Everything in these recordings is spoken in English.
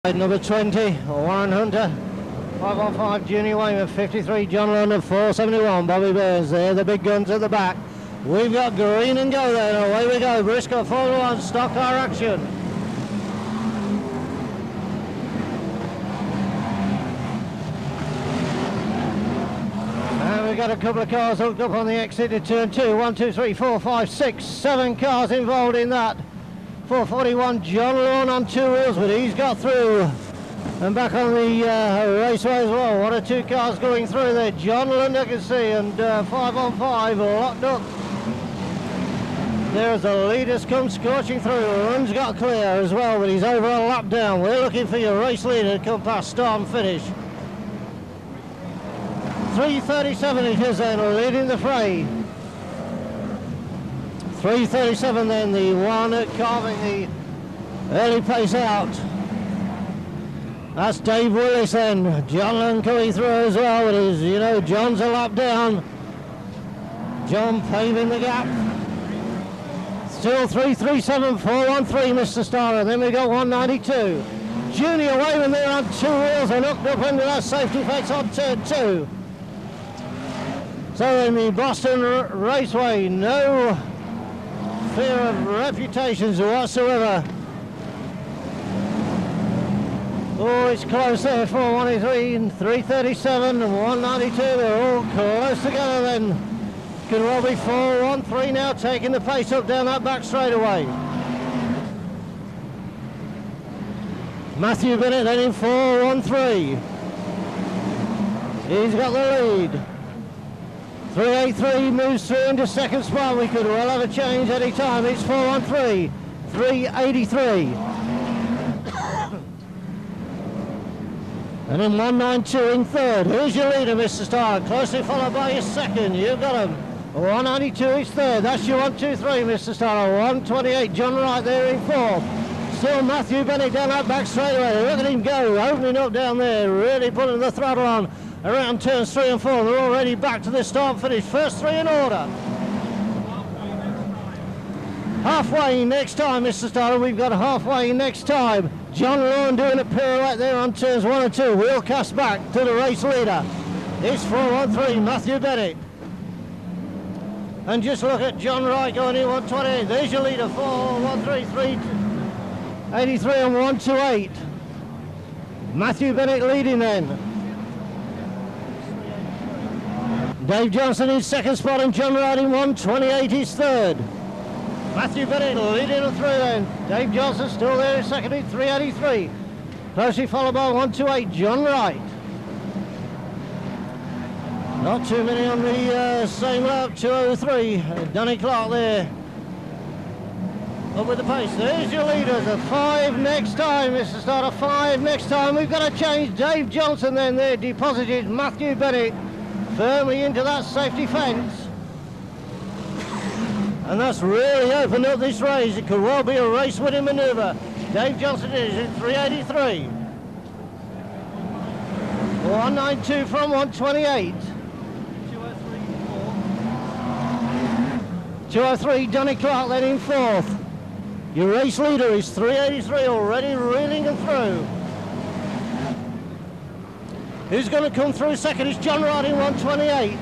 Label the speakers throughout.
Speaker 1: Number 20, Warren Hunter, 515 Junior Weymouth, 53 John London, 471 Bobby Burns. There, the big guns at the back. We've got green and go there, and away we go. BriSCA 4-1, stock car action. And we've got a couple of cars hooked up on the exit to turn 2. 1, 2, 3, 4, 5, 6, 7 cars involved in that. 441 John Lawn on 2 wheels, but he's got through and back on the raceway as well. 1 or 2 cars going through there. John Lund I can see, and 5 on 5 locked up. There's the leaders come scorching through. Lund's got clear as well, but he's over a lap down. We're looking for your race leader to come past start and finish. 3:37 it is then, leading the fray. 3:37 then, the one carving the early pace out. That's Dave Willis then. John Lund coming through as well. It is, you know, John's a lap down. John paving the gap. Still 3:37, 4:13, Mr. Starter. Then we got 192. Junior Weymouth there on 2 wheels and hooked up into that safety fence on turn 2. So in the Boston Raceway, no fear of reputations whatsoever. Oh, it's close there. 4:23 and 3:37 and 192. They're all close together then. Could well be 4:13 now, taking the pace up down that back straightaway. Matthew Bennett then in 4:13. He's got the lead. 383 moves through into second spot. We could well have a change any time. It's 413, 383. And then 192 in third. Who's your leader, Mr. Starr? Closely followed by your second. You've got him. 192 is third. That's your 123, Mr. Starr. 128, John Wright there in fourth. Still Matthew Bennett down that back straightaway. Look at him go, opening up down there, really putting the throttle on. Around turns 3 and 4, they're already back to the start finish. First 3 in order. Halfway next time, Mr. Starter. We've got halfway next time. John Lawn doing a pirouette there on turns 1 and 2. Wheel cast back to the race leader. It's 413, Matthew Bennett. And just look at John Wright going in 128. There's your leader, 413, 383 and 128. Matthew Bennett leading then. Dave Johnson in second spot and John Wright in 128 is third. Matthew Bennett leading them through then. Dave Johnson still there in second in 383. Closely followed by 128 John Wright. Not too many on the same lap, 203. Danny Clark there. Up with the pace. There's your leaders. A 5 next time, Mr. Starter. 5 next time. We've got to change. Dave Johnson then there deposited Matthew Bennett firmly into that safety fence. And that's really opened up this race. It could well be a race-winning manoeuvre. Dave Johnson is in 383. 192 from 128. 203, Danny Clark then in fourth. Your race leader is 383, already reeling them through. Who's going to come through second? It's John Wright in 128.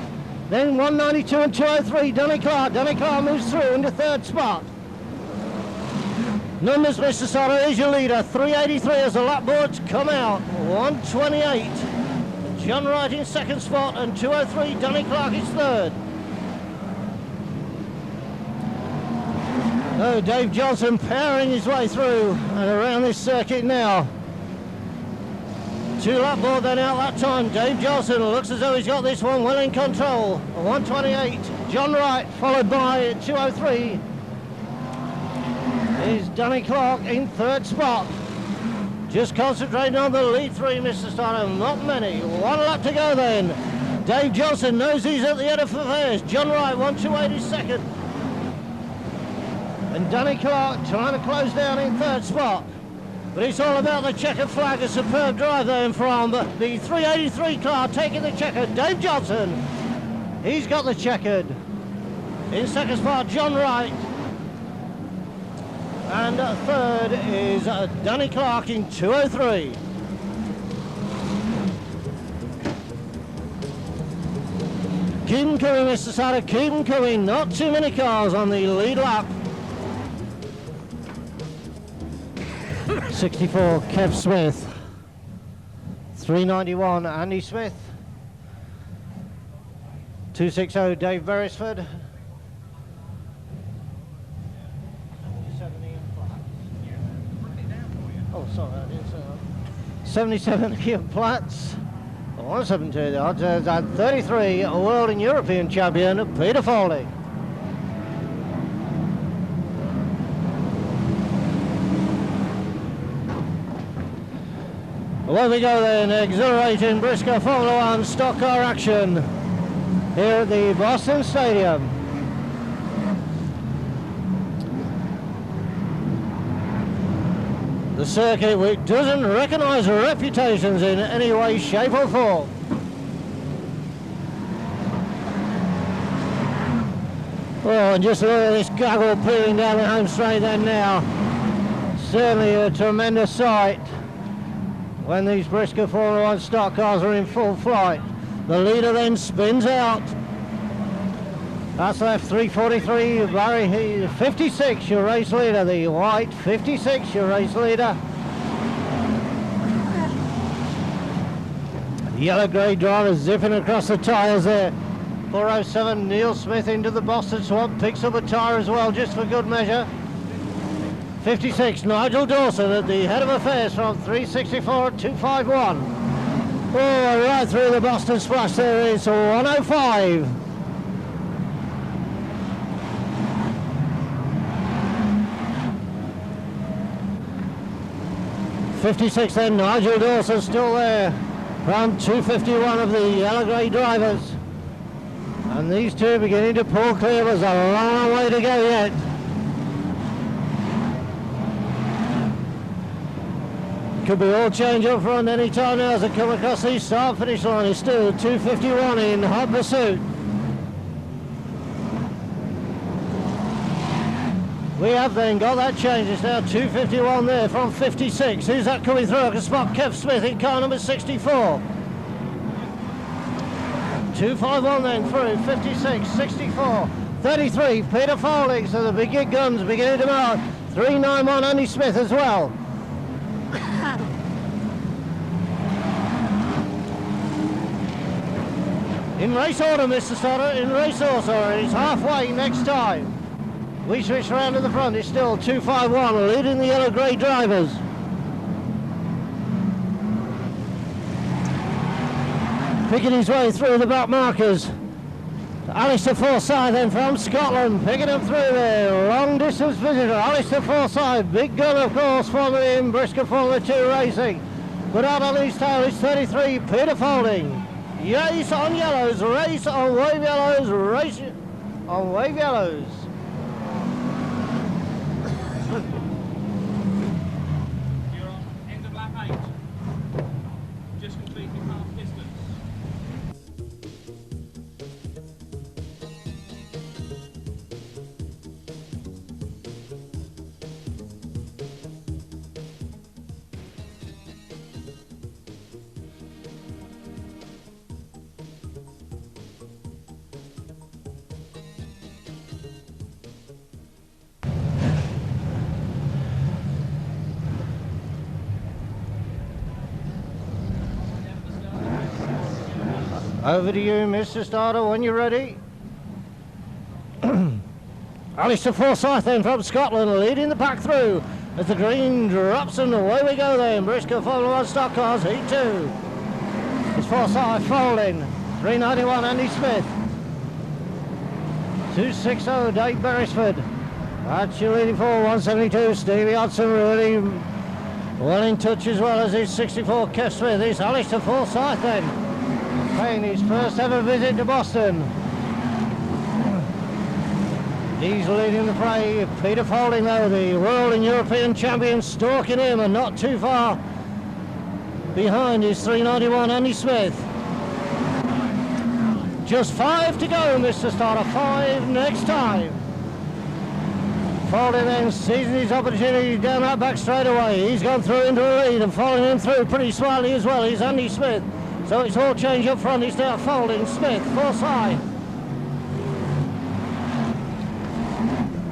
Speaker 1: Then 192 and 203, Danny Clark. Danny Clark moves through into third spot. Numbers, Mr. Starter, is your leader. 383 as the lap boards come out. 128. John Wright in second spot and 203, Danny Clark is third. Oh, Dave Johnson powering his way through and around this circuit now. 2 lap board then out that time. Dave Johnson looks as though he's got this one well in control. 128, John Wright, followed by 203. Is Danny Clark in third spot. Just concentrating on the lead 3, Mr. Starter. Not many. 1 lap to go then. Dave Johnson knows he's at the head of affairs. John Wright, 128 is second. And Danny Clark trying to close down in third spot. But it's all about the checkered flag. A superb drive there in from the 383 car taking the checkered. Dave Johnson, he's got the checkered. In second spot, John Wright. And third is Danny Clark in 2:03. Keep them coming, Mr. Sutter, keep them coming. Not too many cars on the lead lap. 64, Kev Smith. 391, Andy Smith. 260, Dave Beresford. 77 Ian Platts. 172 the odds. At 33, a world and European champion, Peter Foley. Away we go then, exhilarating BriSCA Formula One stock car action here at the Boston Stadium. The circuit which doesn't recognise reputations in any way, shape or form. Oh, and just look at this gaggle peeling down the home straight then now. Certainly a tremendous sight when these BriSCA Formula One stock cars are in full flight. The leader then spins out. That's left 343, Barry 56, your race leader, the white 56, your race leader. The yellow grey driver zipping across the tyres there. 407, Neil Smith into the Boston Swamp, picks up a tyre as well, just for good measure. 56, Nigel Dawson at the head of affairs from 364 at 251. Oh, right through the Boston Splash there is 105. 56 then, Nigel Dawson still there. Round 251 of the yellow grey drivers. And these two beginning to pull clear. There's a long way to go yet. Could be all change up front any time now as they come across the start finish line. It's still 251 in hot pursuit. We have then got that change. It's now 251 there from 56. Who's that coming through? I can spot Kev Smith in car number 64. 251 then through 56, 64, 33. Peter Foley. So the big guns beginning to mount. 391 Andy Smith as well. In race order, Mr. Stoddart, in race order. It's halfway next time. We switch around to the front. It's still 251, leading the yellow-grey drivers. Picking his way through the back markers. Alistair Forsyth then from Scotland, picking him through there. Long distance visitor, Alistair Forsyth, big gun of course, formerly in BriSCA Formula 2 racing. But out on his tail is 33, Peter Folding. Race on yellows, race on wave yellows, race on wave yellows.
Speaker 2: You're on end of lap 8. Just completing half distance.
Speaker 1: Over to you, Mr. Starter, when you're ready. Alistair Forsyth then from Scotland, leading the pack through as the green drops and away we go then. BriSCA Formula 1 stock cars, heat 2. It's Forsyth folding. 391 Andy Smith. 260 Dave Beresford. That's your leading for 172 Stevie Hodson, really well in touch as well as his 64 Kev Smith. It's Alistair Forsyth then, paying his first ever visit to Boston. He's leading the fray. Peter Folding though, the world and European champion, stalking him and not too far behind is 391 Andy Smith. Just 5 to go, Mr. Starter, 5 next time. Folding then, seizing his opportunity down that back straight away. He's gone through into a lead and following him through pretty smartly as well. He's Andy Smith. So it's all change up front. He's now folding. Smith, Forsyth.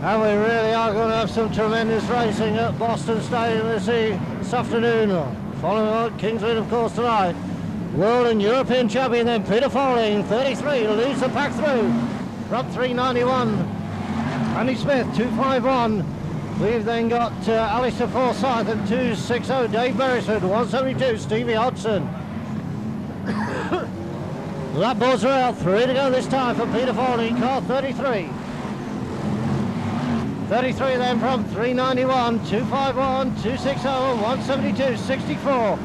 Speaker 1: And we really are going to have some tremendous racing at Boston Stadium this afternoon. Following on Kingswood, of course, tonight. World and European champion then, Peter Folding, 33, leads the pack through. From 391, Andy Smith, 251. We've then got Alistair Forsyth at 260, Dave Beresford, 172, Stevie Hodgson. Lap boards are out, 3 to go this time for Peter Folding, car 33. 33 then from 391, 251, 260, 172, 64.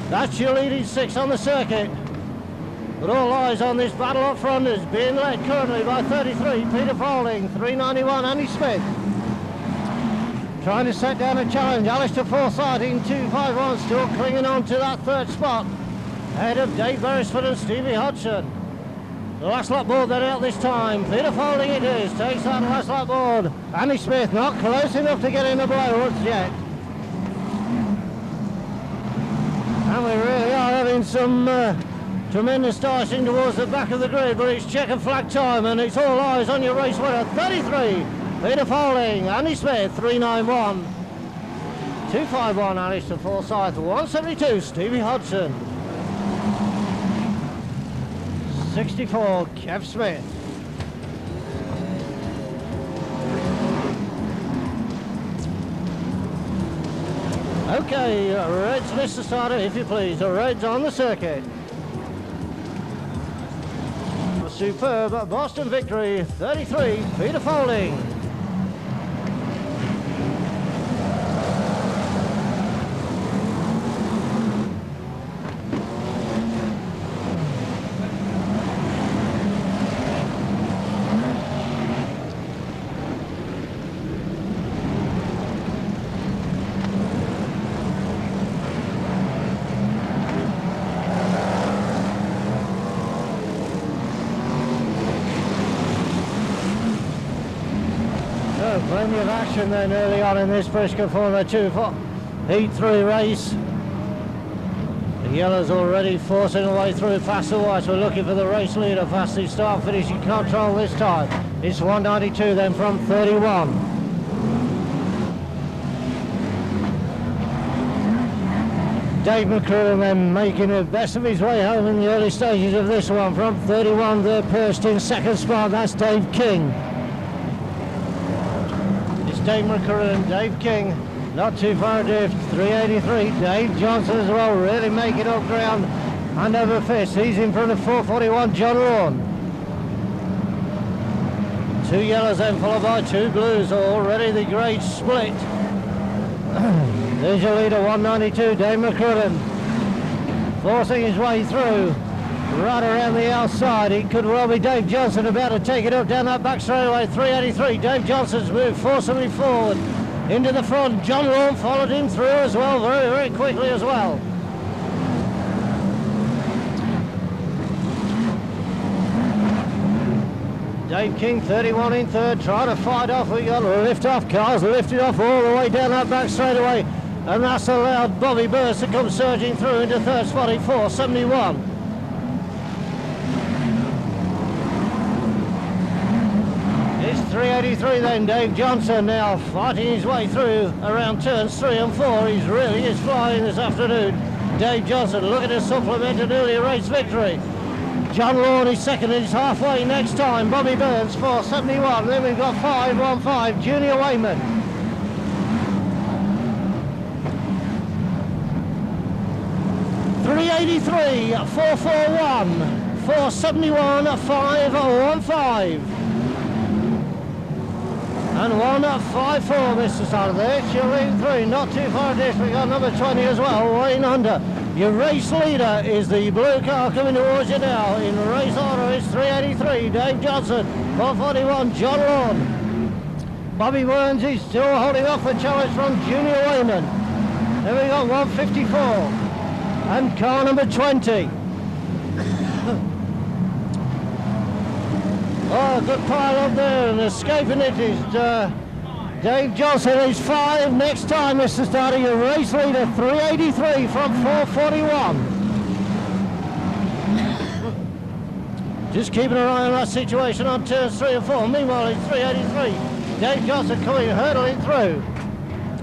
Speaker 1: That's your leading 6 on the circuit. But all eyes on this battle up front is being led currently by 33, Peter Folding, 391, Andy Smith. Trying to set down a challenge, Alistair Forsyth in 251, still clinging on to that third spot. Ahead of Dave Beresford and Stevie Hodgson. The last lap board then out this time. Peter Folding it is, takes that last lap board. Andy Smith not close enough to get in the blow yet. And we really are having some tremendous dicing towards the back of the grid, but it's checkered flag time and it's all eyes on your race winner. 33, Peter Folding, Andy Smith, 391. 251, Alistair Forsyth, 172, Stevie Hodgson. 64, Kev Smith. Okay, Reds, Mr. Starter, if you please. The Reds on the circuit. A superb Boston victory, 33, Peter Folding. Plenty of action then early on in this BriSCA Formula 2 Heat 3 race. The yellows already forcing their way through past the whites. We're looking for the race leader. Fastest start finishing control this time. It's 192 then from 31. Dave McCrudden then making the best of his way home in the early stages of this one. From 31, they're perched in second spot. That's Dave King. Dave McCurran, Dave King, not too far adrift, 383. Dave Johnson as well, really making up ground, hand over fist. He's in front of 441, John Rawn. 2 yellows then followed by 2 blues, already the grade split. There's your leader, 192, Dave McCurran, forcing his way through. Right around the outside, it could well be Dave Johnson about to take it up down that back straightaway. 383, Dave Johnson's moved forcibly forward into the front. John Rawn followed him through as well, very, very quickly as well. Dave King, 31 in third, trying to fight off. We got lift off cars, lifted off all the way down that back straightaway, and that's allowed Bobby Burns to come surging through into third spot in 471. It's 383 then, Dave Johnson now fighting his way through around turns 3 and 4. He really is flying this afternoon. Dave Johnson looking to supplement an earlier race victory. John Rawn is second and he's halfway next time. Bobby Burns 471. Then we've got 515, Junior Wayman. .383, 441, 471, 515. And 154, Mr. Starter there. Chilling 3, not too far adrift. We got number 20 as well, Wayne Hunter. Your race leader is the blue car coming towards you now. In race order is 383, Dave Johnson. 441, John Rawn. Bobby Burns is still holding off the challenge from Junior Wayman. Then we got 154. And car number 20. Oh, good pile up there, and escaping it is Dave Johnson is 5. Next time, Mr. Starter, your race leader, 383 from 441. Just keeping an eye on that situation on turns 3 and 4. Meanwhile, it's 383. Dave Johnson coming, hurdling through.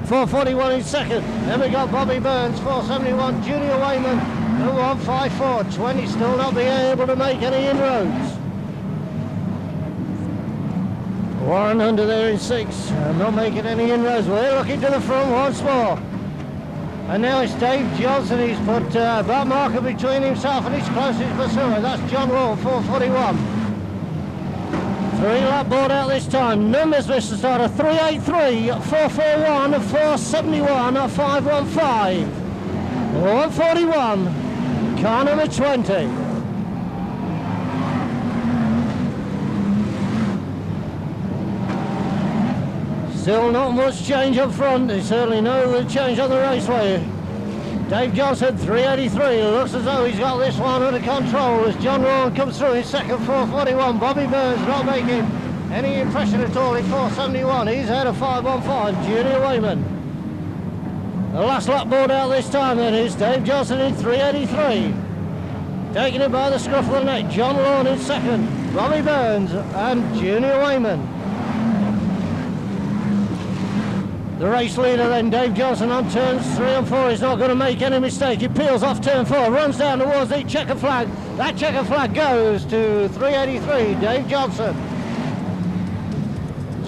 Speaker 1: 441 in second. Then we got Bobby Burns, 471. Junior Wayman, 154. 20 still not being able to make any inroads. Warren under there in 6, not making any inroads. We're looking to the front once more. And now it's Dave Johnson. He's put that marker between himself and his closest pursuer. That's John Wall, 441. 3-lap board out this time. Numbers, Mr. Starter, 383, 441, 471, 515. 141, car number 20. Still not much change up front. There's certainly no change on the raceway. Dave Johnson, 383. Looks as though he's got this one under control as John Rowan comes through in second, 441. Bobby Burns not making any impression at all in 471. He's ahead of 515. Junior Wayman. The last lap board out this time then is Dave Johnson in 383. Taking it by the scruff of the neck. John Rowan in second. Bobby Burns and Junior Wayman. The race leader then, Dave Johnson, on turns 3 and 4. He's not going to make any mistake. He peels off turn 4, runs down towards the checker flag. That checker flag goes to 383, Dave Johnson.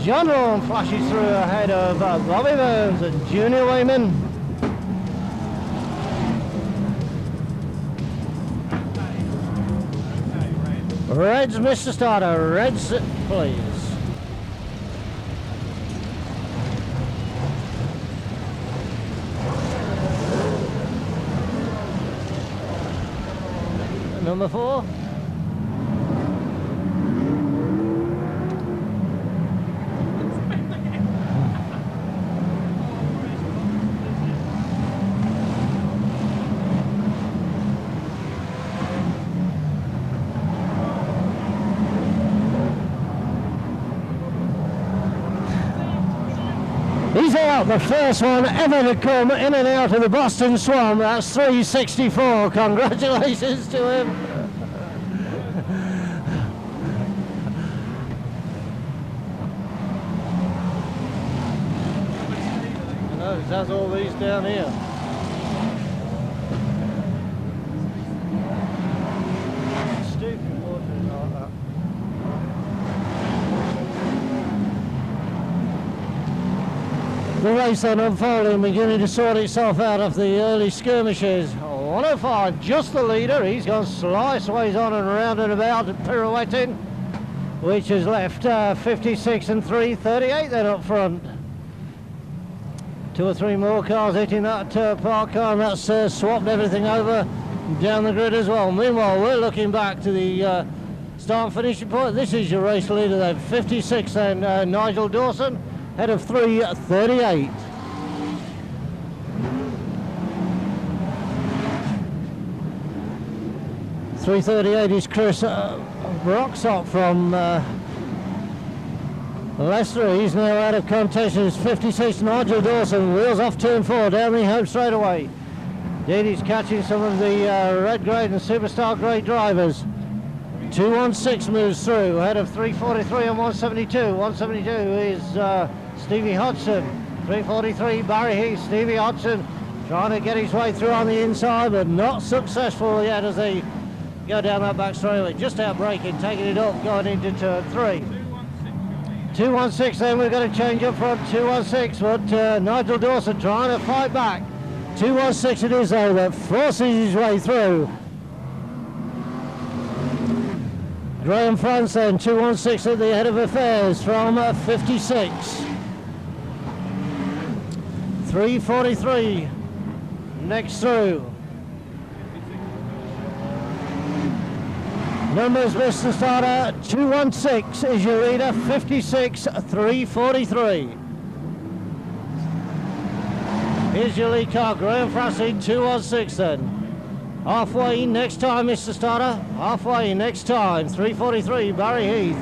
Speaker 1: John Rowan flashes through ahead of Bobby Burns and Junior Wayman. Reds, Mr. Starter. Reds, please. Number 4. He's out, the first one ever to come in and out of the Boston Swan. That's 364. Congratulations to him. No, it has all these down here. Stupid water like that. The race then unfolding, beginning to sort itself out of the early skirmishes. 105, just the leader. He's gone sliceways on and round and about, pirouetting, which has left 56 and 338 then up front. 2 or 3 more cars hitting that park car, and that's swapped everything over down the grid as well. Meanwhile, we're looking back to the start and finishing point. This is your race leader then, 56 then, Nigel Dawson. Head of 338. .338 is Chris Broxop from Leicester. He's now out of contention. It's 56 Nigel Dawson. Wheels off turn 4 down the home straightaway. Indeed, he's catching some of the red grade and superstar grade drivers. 216 moves through ahead of 343 and 172. 172 is Stevie Hodgson. 343 Barry Heath. Stevie Hodgson trying to get his way through on the inside, but not successful yet as they go down that back straightaway. Just out braking, taking it up, going into turn 3. 216 then, we've got to change up front. 216, but Nigel Dawson trying to fight back. 216 it is though, that forces his way through. Graham France then, 216 at the head of affairs from 56. 343 next through. Numbers, Mr. Starter, 216 is your leader, 56, 343. Here's your lead car, Graham Frassey, 216 then. Halfway next time, Mr. Starter, halfway next time, 343, Barry Heath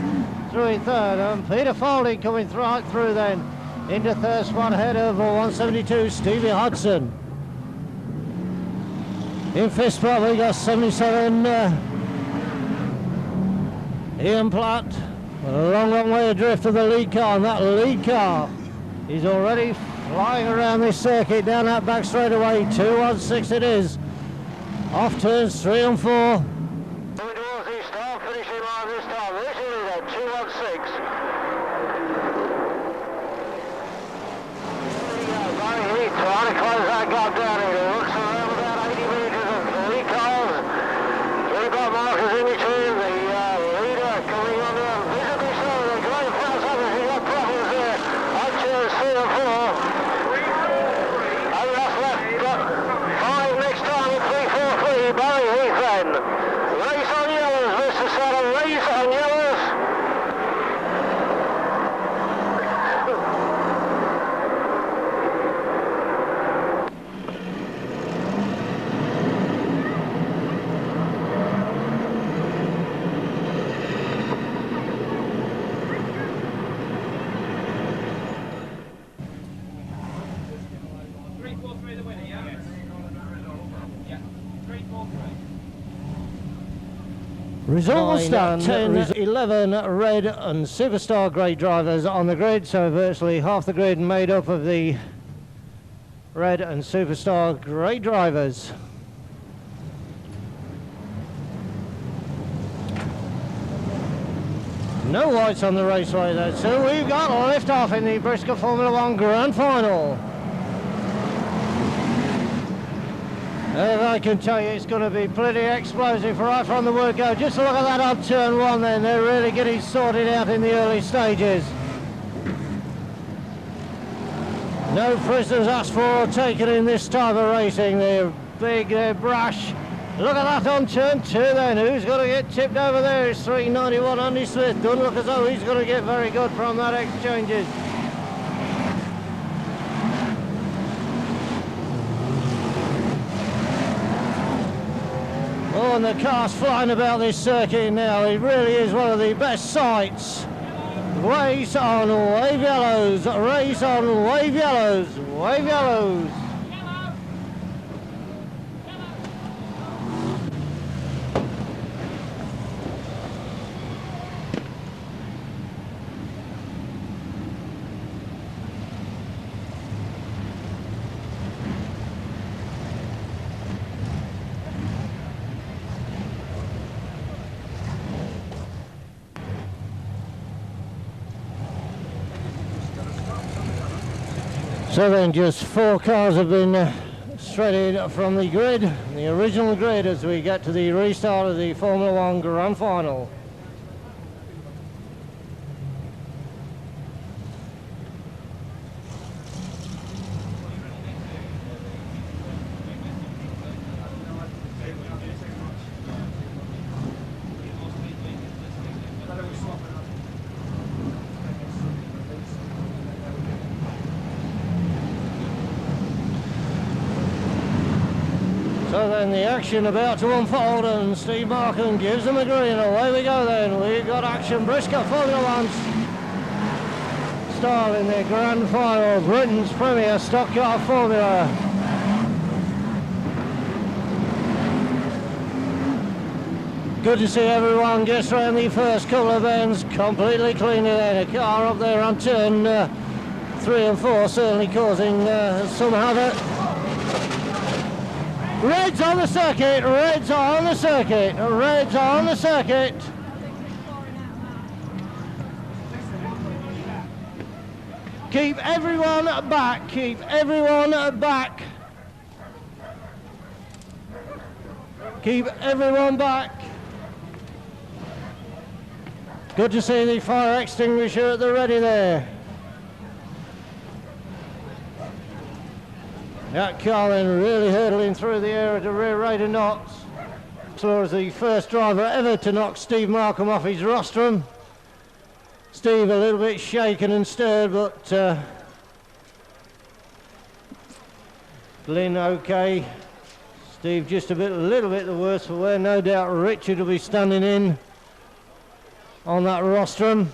Speaker 1: through in third, and Peter Foulding coming right through then. Into third spot ahead of 172, Stevie Hudson. In fifth spot we got 77, Ian Platt. A long way adrift of the lead car, and that lead car is already flying around this circuit down that back straightaway. 216 it is. Off turns 3 and 4. Coming towards the start, finishing line this time. This is leader, 216. Trying to close that gap down here. It looks around about 80 metres of lead cars. Three bar markers in between. The leader coming on down visibly slow. They're going fast up as he got problems there. On turns 3 and 4. And that's left. Got 5 next time at 343. Barry Heath then. Race on yellows, Mr. Saddle. Race on yellows. Result will stand 10, 11 red and Superstar grey drivers on the grid, so virtually half the grid made up of the red and Superstar grey drivers. No whites on the raceway though, so we've got a lift off in the BriSCA Formula 1 Grand Final. And I can tell you it's going to be pretty explosive right from the word go. Just look at that on turn 1 then, they're really getting sorted out in the early stages. No prisoners asked for or taken in this type of racing. They're big, they're brash. Look at that on turn 2 then, who's going to get tipped over there? It's 391 Andy Smith. Doesn't look as though he's going to get very good from that exchanges. Oh, and the car's flying about this circuit now. It really is one of the best sights. Race on wave yellows, race on wave yellows, wave yellows. So then just 4 cars have been shredded from the grid, the original grid, as we get to the restart of the Formula 1 Grand Final. So then the action about to unfold, and Steve Markham gives them a green. Away we go then. We've got action. BriSCA Formula 1 style in their grand final, Britain's premier stock car formula. Good to see everyone gets around the first couple of bends completely clean then. A car up there on turn 3 and 4 certainly causing some havoc. Reds on the circuit, reds on the circuit, reds on the circuit. Keep everyone back, keep everyone back. Keep everyone back. Good to see the fire extinguisher at the ready there. That car then really hurtling through the air at a rare rate of knots. So as the first driver ever to knock Steve Markham off his rostrum. Steve a little bit shaken and stirred, but Glyn okay. Steve just a little bit the worse for wear. No doubt Richard will be standing in on that rostrum.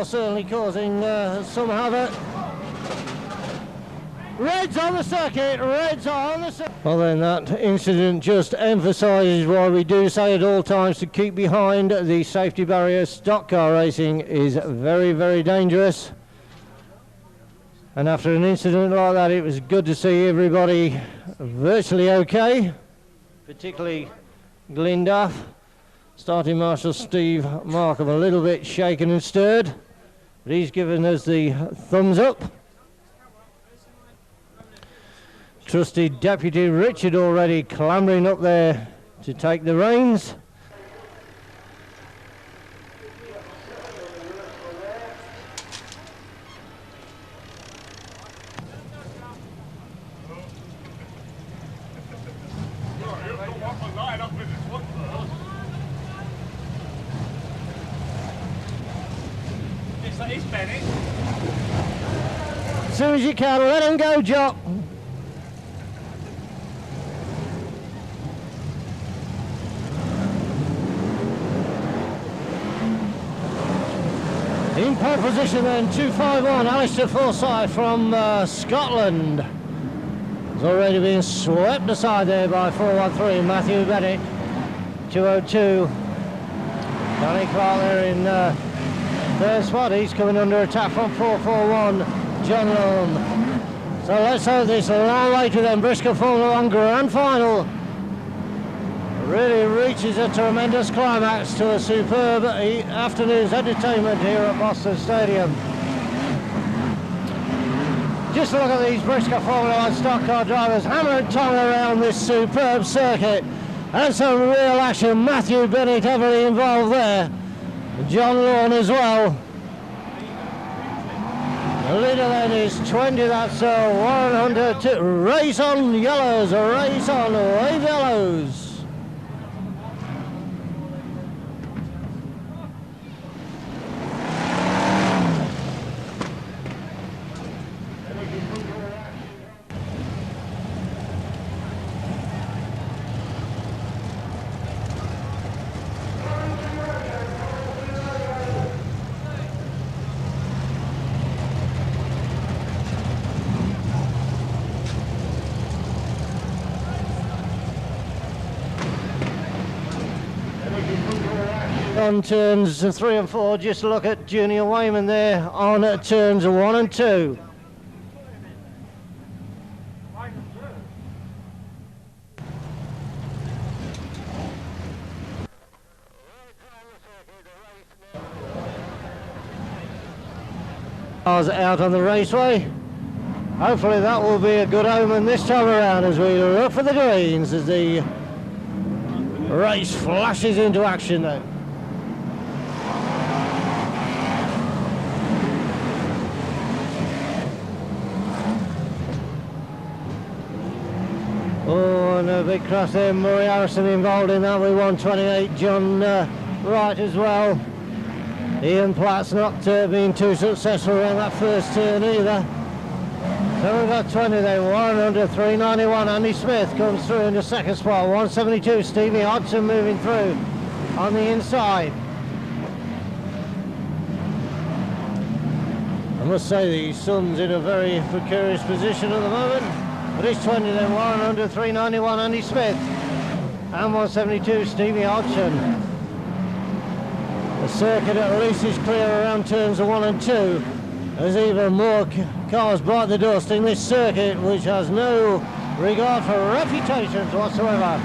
Speaker 1: certainly causing some havoc. Reds on the circuit, reds on the circuit. Well then, that incident just emphasises why we do say at all times to keep behind the safety barriers. Stock car racing is very, very dangerous. And after an incident like that, it was good to see everybody virtually okay, particularly Glindaff. Starting Marshal Steve Markham a little bit shaken and stirred, but he's given us the thumbs up. Trusty Deputy Richard already clambering up there to take the reins. As soon as you can, let him go, Jock. In pole position then, 251, Alistair Forsyth from Scotland. Has already been swept aside there by 413, Matthew Bennett. 202. Danny Clark there in third spot. He's coming under attack from 441, John Lone. So let's hope this long way to them BriSCA Formula 1 Grand Final really reaches a tremendous climax to a superb afternoon's entertainment here at Boston Stadium. Just look at these BriSCA Formula 1 stock car drivers hammer and tongue around this superb circuit, and some real action. Matthew Bennett heavily involved there, John Lawn as well. The leader then is 20, that's 102. Race on yellows, race on wave yellows. On turns 3 and 4, just look at Junior Wayman there on turns 1 and 2. Cars out on the raceway. Hopefully that will be a good omen this time around as we look for the greens as the race flashes into action then. Oh, and a big crash there. Murray Harrison involved in that with 128. John Wright as well. Ian Platt's not been too successful around that first turn either. So we've got 20 then, 100, 391. Andy Smith comes through in the second spot. 172, Stevie Hodgson moving through on the inside. I must say the sun's in a very precarious position at the moment. But it's 20 then, 100, 391, Andy Smith. And 172, Stevie Hodgson. The circuit at least is clear around turns 1 and 2. There's even more cars bite the dust in this circuit, which has no regard for reputations whatsoever.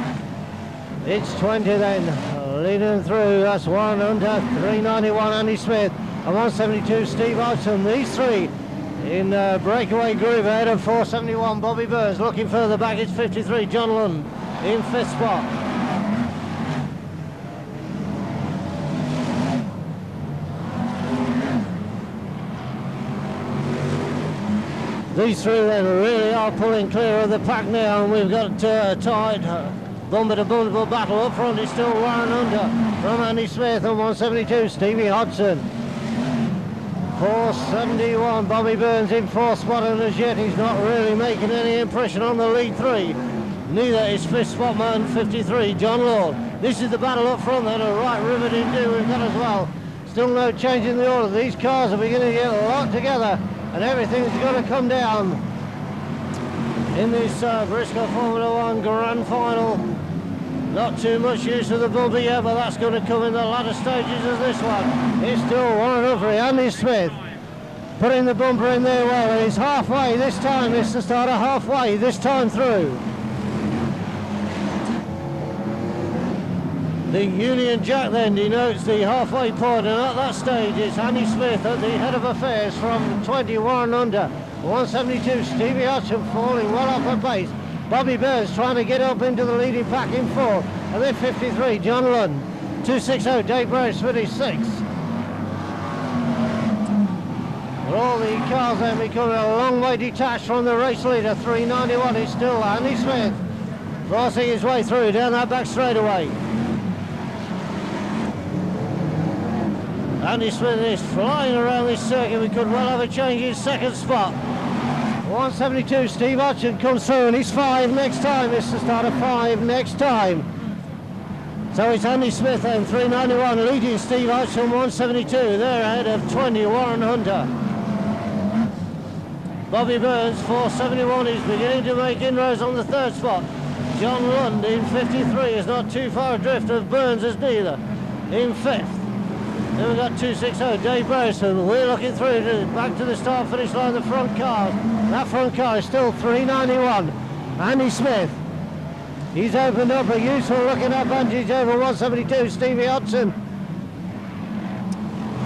Speaker 1: It's 20 then, leading through. That's 100, 391, Andy Smith. And 172, Steve Hodgson. These three in breakaway groove ahead of 471, Bobby Burns. Looking further back, it's 53, John Lund in 5th spot. These three then really are pulling clear of the pack now, and we've got tied bumper to bumper battle. Up front is still 100 from Andy Smith and 172, Stevie Hodgson. 471, Bobby Burns in 4th spot, and as yet he's not really making any impression on the lead three. Neither is 5th spot man 53, John Lord. This is the battle up front then, a right riveting do we've got as well. Still no change in the order. These cars are beginning to get locked together, and everything's going to come down in this BriSCA Formula 1 Grand Final. Not too much use of the bumper yet, but that's going to come in the latter stages of this one. It's still 1 for Andy Smith, putting the bumper in there well, and he's halfway this time. It's the starter halfway this time through. The Union Jack then denotes the halfway point, and at that stage it's Andy Smith at the head of affairs from 21 under. 172, Stevie Hutchin falling well off the pace. Bobby Burns trying to get up into the leading pack in 4th, and then 53, John Lund. 260, Dave Brace, 56. But all the cars then becoming a long way detached from the race leader. 391 is still Andy Smith, forcing his way through down that back straightaway. Andy Smith is flying around this circuit. We could well have a change in second spot. 172, Steve Hutchin comes through, and he's 5 next time. It's the start of 5 next time. So it's Andy Smith then, 391, leading Steve Hutchin, 172. They're ahead of 21 Hunter. Bobby Burns, 471, is beginning to make inroads on the 3rd spot. John Lund in 53 is not too far adrift of Burns as neither, in 5th. Then we've got 260, Dave Bryson. We're looking through back to the start finish line, the front car. That front car is still 391. Andy Smith. He's opened up a useful looking advantage over 172, Stevie Hudson.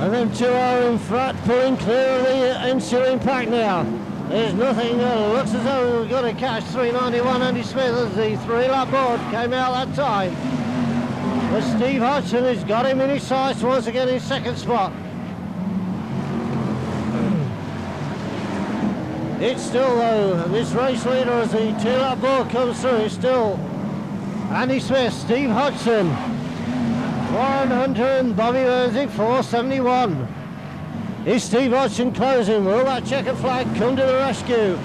Speaker 1: And then 2 are in front, pulling clear of the ensuing pack now. There's nothing, looks as though we've got to catch 391 Andy Smith as the 3-lap board came out that time. But Steve Hudson has got him in his sights once again in 2nd spot. It's still, though, this race leader as the 2-lap board comes through, is still Andy Smith, Steve Hudson, Warren Hunter and Bobby Burns in 471. Is Steve Hudson closing? Will that checkered flag come to the rescue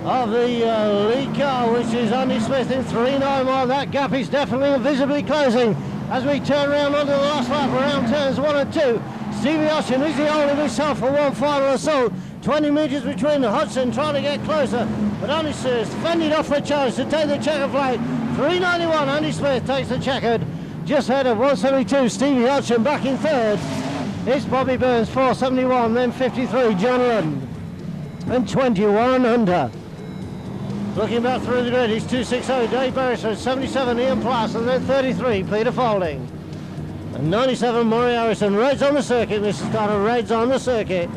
Speaker 1: of the lead car, which is Andy Smith in 391. That gap is definitely visibly closing as we turn around onto the last lap around turns 1 and 2. Stevie Hudson is the holding himself for one final assault. 20 metres between Hudson trying to get closer, but Andy Smith fending off for a chance to take the checkered flag. 391, Andy Smith takes the checkered, just ahead of 172, Stevie Hudson back in 3rd. It's Bobby Burns, 471, then 53, John Lund, and 21 under. Looking back through the grid, he's 260, Dave Barrison, 77, Ian Plass, and then 33, Peter Foulding. And 97, Maury Harrison. Reds on the circuit, Mr. Starter, reds on the circuit.